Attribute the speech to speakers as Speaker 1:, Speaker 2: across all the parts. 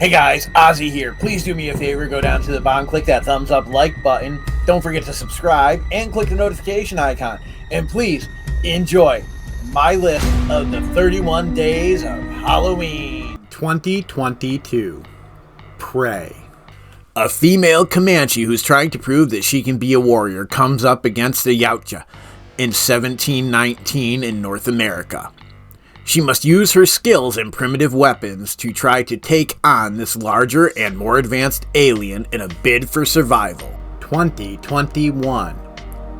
Speaker 1: Hey guys, Ozzy here. Please do me a favor, go down to the bottom, click that thumbs up like button. Don't forget to subscribe and click the notification icon. And please enjoy my list of the 31 days of Halloween
Speaker 2: 2022. Prey.
Speaker 1: A female Comanche who's trying to prove that she can be a warrior comes up against a Yautja in 1719 in North America. She must use her skills and primitive weapons to try to take on this larger and more advanced alien in a bid for survival.
Speaker 2: 2021.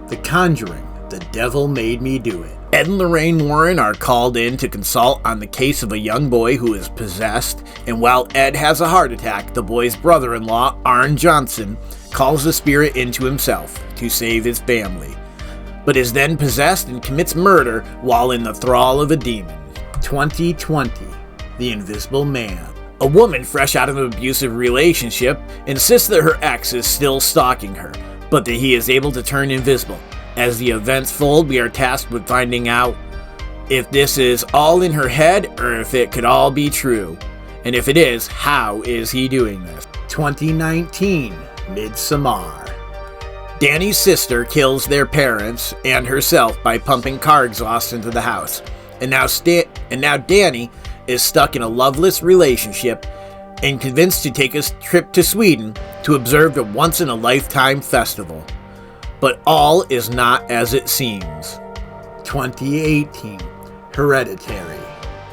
Speaker 2: The Conjuring. The Devil Made Me Do It.
Speaker 1: Ed and Lorraine Warren are called in to consult on the case of a young boy who is possessed, and while Ed has a heart attack, the boy's brother-in-law, Arn Johnson, calls the spirit into himself to save his family, but is then possessed and commits murder while in the thrall of a demon.
Speaker 2: 2020. The Invisible Man.
Speaker 1: A woman fresh out of an abusive relationship insists that her ex is still stalking her, but that he is able to turn invisible. As the events fold, we are tasked with finding out if this is all in her head or if it could all be true. And if it is, how is he doing this?
Speaker 2: 2019. Midsommar.
Speaker 1: Danny's sister kills their parents and herself by pumping car exhaust into the house. And now Danny is stuck in a loveless relationship and convinced to take a trip to Sweden to observe the once-in-a-lifetime festival. But all is not as it seems.
Speaker 2: 2018. Hereditary.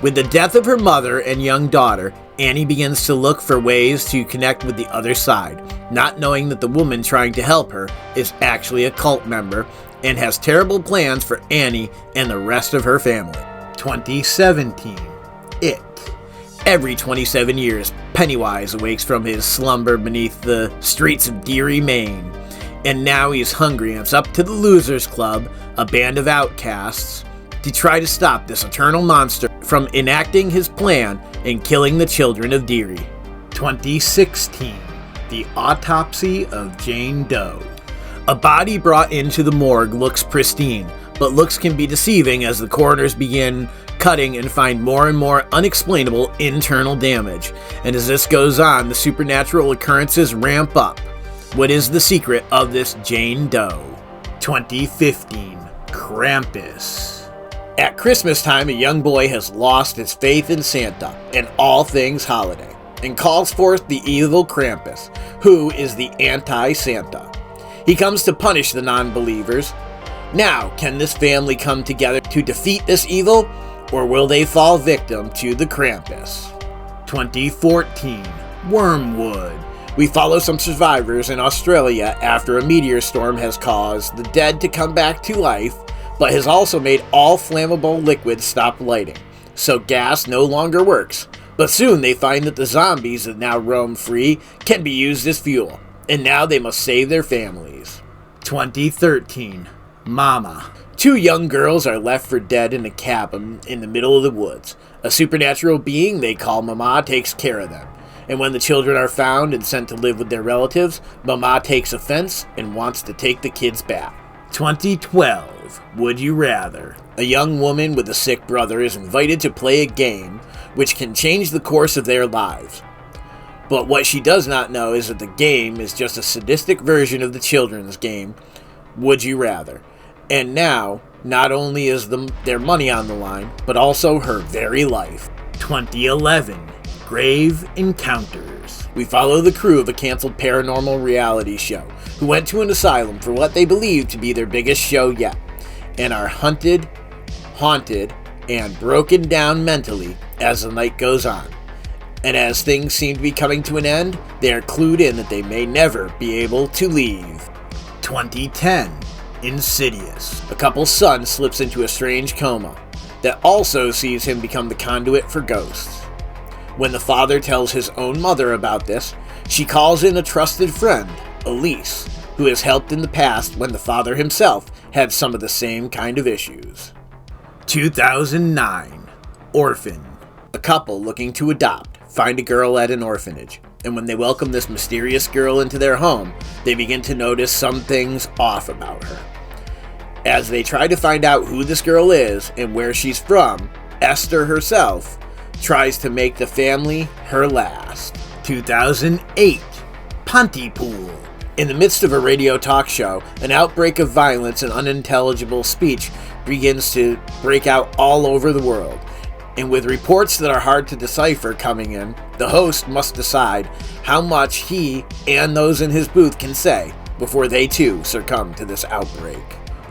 Speaker 1: With the death of her mother and young daughter, Annie begins to look for ways to connect with the other side, not knowing that the woman trying to help her is actually a cult member and has terrible plans for Annie and the rest of her family.
Speaker 2: 2017. It.
Speaker 1: Every 27 years, Pennywise awakes from his slumber beneath the streets of Deary, Maine. And now he is hungry and it's up to the Losers Club, a band of outcasts, to try to stop this eternal monster from enacting his plan and killing the children of Deary.
Speaker 2: 2016. The Autopsy of Jane Doe.
Speaker 1: A body brought into the morgue looks pristine, but looks can be deceiving as the coroners begin cutting and find more and more unexplainable internal damage. And as this goes on, the supernatural occurrences ramp up. What is the secret of this Jane Doe?
Speaker 2: 2015. Krampus.
Speaker 1: At Christmas time, a young boy has lost his faith in Santa and all things holiday, and calls forth the evil Krampus, who is the anti-Santa. He comes to punish the non-believers. Now, can this family come together to defeat this evil, or will they fall victim to the Krampus?
Speaker 2: 2014. Wyrmwood.
Speaker 1: We follow some survivors in Australia after a meteor storm has caused the dead to come back to life, but has also made all flammable liquids stop lighting, so gas no longer works. But soon they find that the zombies that now roam free can be used as fuel, and now they must save their families.
Speaker 2: 2013. Mama.
Speaker 1: Two young girls are left for dead in a cabin in the middle of the woods. A supernatural being they call Mama takes care of them. And when the children are found and sent to live with their relatives, Mama takes offense and wants to take the kids back.
Speaker 2: 2012. Would You Rather.
Speaker 1: A young woman with a sick brother is invited to play a game which can change the course of their lives. But what she does not know is that the game is just a sadistic version of the children's game, Would You Rather. And now, not only is their money on the line, but also her very life.
Speaker 2: 2011. Grave Encounters.
Speaker 1: We follow the crew of a canceled paranormal reality show who went to an asylum for what they believe to be their biggest show yet, and are hunted, haunted, and broken down mentally as the night goes on. And as things seem to be coming to an end, they are clued in that they may never be able to leave.
Speaker 2: 2010. Insidious.
Speaker 1: A couple's son slips into a strange coma that also sees him become the conduit for ghosts. When the father tells his own mother about this, she calls in a trusted friend, Elise, who has helped in the past when the father himself had some of the same kind of issues.
Speaker 2: 2009. Orphan.
Speaker 1: A couple looking to adopt find a girl at an orphanage, and when they welcome this mysterious girl into their home, they begin to notice some things off about her. As they try to find out who this girl is and where she's from, Esther herself tries to make the family her last.
Speaker 2: 2008, Pontypool.
Speaker 1: In the midst of a radio talk show, an outbreak of violence and unintelligible speech begins to break out all over the world. And with reports that are hard to decipher coming in, the host must decide how much he and those in his booth can say before they too succumb to this outbreak.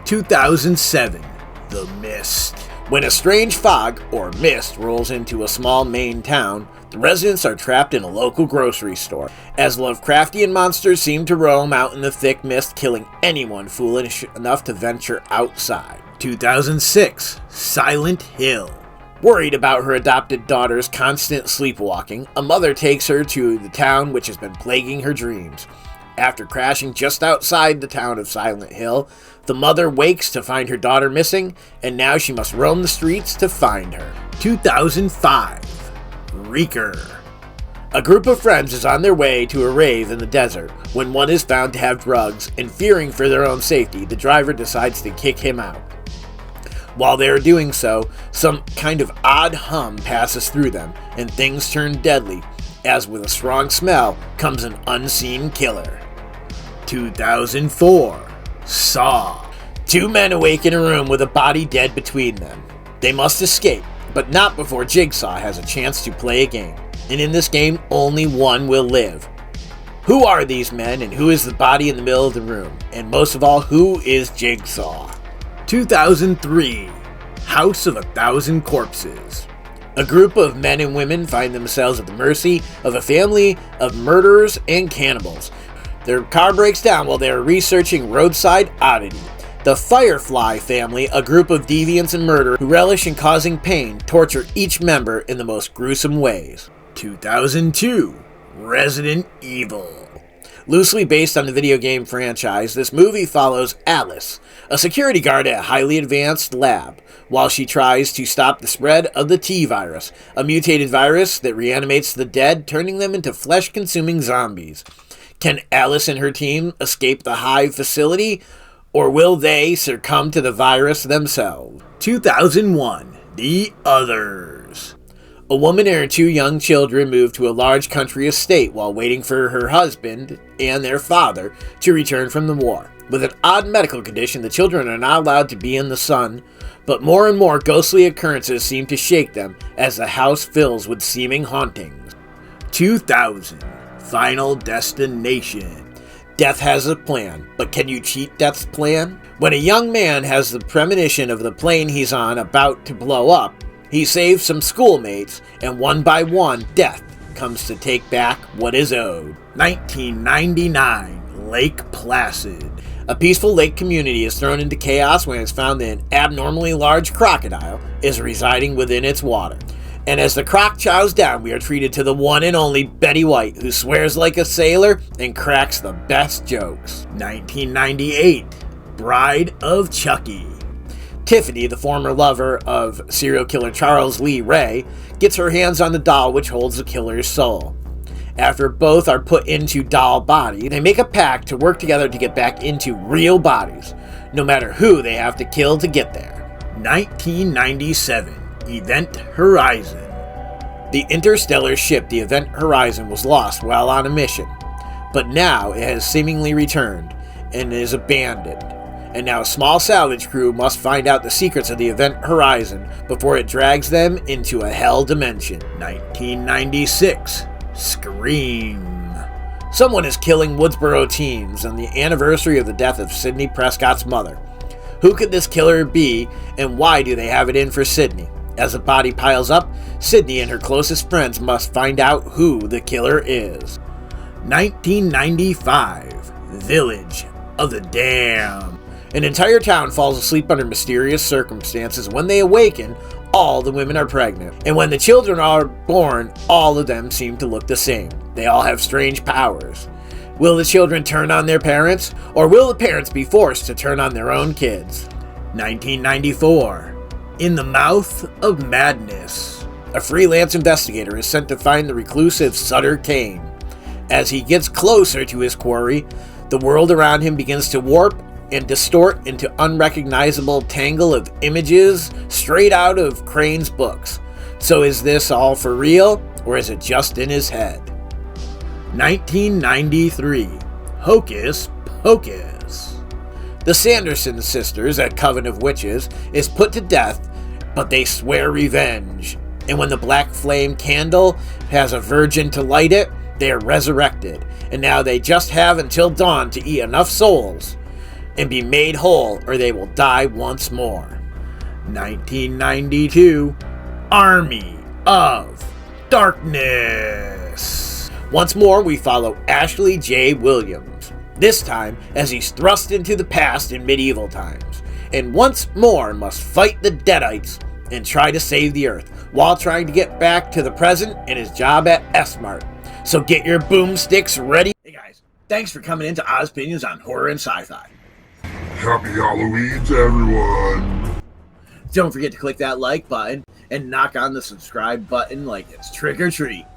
Speaker 2: 2007, The Mist.
Speaker 1: When a strange fog, or mist, rolls into a small Maine town, the residents are trapped in a local grocery store, as Lovecraftian monsters seem to roam out in the thick mist, killing anyone foolish enough to venture outside.
Speaker 2: 2006, Silent Hill.
Speaker 1: Worried about her adopted daughter's constant sleepwalking, a mother takes her to the town which has been plaguing her dreams. After crashing just outside the town of Silent Hill, the mother wakes to find her daughter missing, and now she must roam the streets to find her.
Speaker 2: 2005, Reeker.
Speaker 1: A group of friends is on their way to a rave in the desert when one is found to have drugs, and fearing for their own safety, the driver decides to kick him out. While they are doing so, some kind of odd hum passes through them, and things turn deadly, as with a strong smell comes an unseen killer.
Speaker 2: 2004, Saw.
Speaker 1: Two men awake in a room with a body dead between them. They must escape, but not before Jigsaw has a chance to play a game. And in this game, only one will live. Who are these men, and who is the body in the middle of the room? And most of all, who is Jigsaw?
Speaker 2: 2003, House of a Thousand Corpses.
Speaker 1: A group of men and women find themselves at the mercy of a family of murderers and cannibals. Their car breaks down while they are researching roadside oddity. The Firefly family, a group of deviants and murderers who relish in causing pain, torture each member in the most gruesome ways.
Speaker 2: 2002, Resident Evil.
Speaker 1: Loosely based on the video game franchise, this movie follows Alice, a security guard at a highly advanced lab, while she tries to stop the spread of the T-virus, a mutated virus that reanimates the dead, turning them into flesh-consuming zombies. Can Alice and her team escape the Hive facility, or will they succumb to the virus themselves?
Speaker 2: 2001, The Others.
Speaker 1: A woman and her two young children move to a large country estate while waiting for her husband and their father to return from the war. With an odd medical condition, the children are not allowed to be in the sun, but more and more ghostly occurrences seem to shake them as the house fills with seeming hauntings.
Speaker 2: 2000, Final Destination.
Speaker 1: Death has a plan, but can you cheat Death's plan? When a young man has the premonition of the plane he's on about to blow up, he saves some schoolmates, and one by one, Death comes to take back what is owed.
Speaker 2: 1999, Lake Placid.
Speaker 1: A peaceful lake community is thrown into chaos when it's found that an abnormally large crocodile is residing within its water. And as the croc chows down, we are treated to the one and only Betty White, who swears like a sailor and cracks the best jokes.
Speaker 2: 1998, Bride of Chucky.
Speaker 1: Tiffany, the former lover of serial killer Charles Lee Ray, gets her hands on the doll which holds the killer's soul. After both are put into doll body, they make a pact to work together to get back into real bodies, no matter who they have to kill to get there.
Speaker 2: 1997, Event Horizon.
Speaker 1: The interstellar ship, the Event Horizon, was lost while on a mission, but now it has seemingly returned and is abandoned. And now a small salvage crew must find out the secrets of the Event Horizon before it drags them into a hell dimension.
Speaker 2: 1996, Scream.
Speaker 1: Someone is killing Woodsboro teens on the anniversary of the death of Sidney Prescott's mother. Who could this killer be, and why do they have it in for Sidney? As the body piles up, Sidney and her closest friends must find out who the killer is.
Speaker 2: 1995, Village of the Damned.
Speaker 1: An entire town falls asleep under mysterious circumstances. When they awaken, all the women are pregnant. And when the children are born, all of them seem to look the same. They all have strange powers. Will the children turn on their parents, or will the parents be forced to turn on their own kids?
Speaker 2: 1994, In the Mouth of Madness.
Speaker 1: A freelance investigator is sent to find the reclusive Sutter Kane. As he gets closer to his quarry, the world around him begins to warp and distort into unrecognizable tangle of images straight out of Crane's books. So is this all for real, or is it just in his head?
Speaker 2: 1993, Hocus Pocus. The Sanderson sisters at Coven of Witches is put to death, but they swear revenge. And when the black flame candle has a virgin to light it, they are resurrected. And now they just have until dawn to eat enough souls and be made whole, or they will die once more. 1992, Army of Darkness. Once more, we follow Ashley J. Williams, this time as he's thrust into the past in medieval times, and once more must fight the Deadites and try to save the Earth, while trying to get back to the present and his job at S-Mart. So get your boomsticks ready. Hey guys, thanks for coming into Oz Opinions on Horror and Sci-Fi.
Speaker 3: Happy Halloween to everyone!
Speaker 2: Don't forget to click that like button and knock on the subscribe button like it's trick or treat.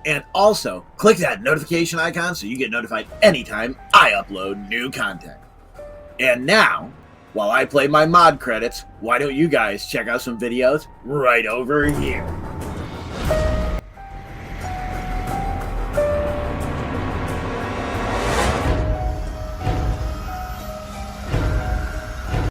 Speaker 2: And also, click that notification icon so you get notified anytime I upload new content. And now, while I play my mod credits, why don't you guys check out some videos right over here?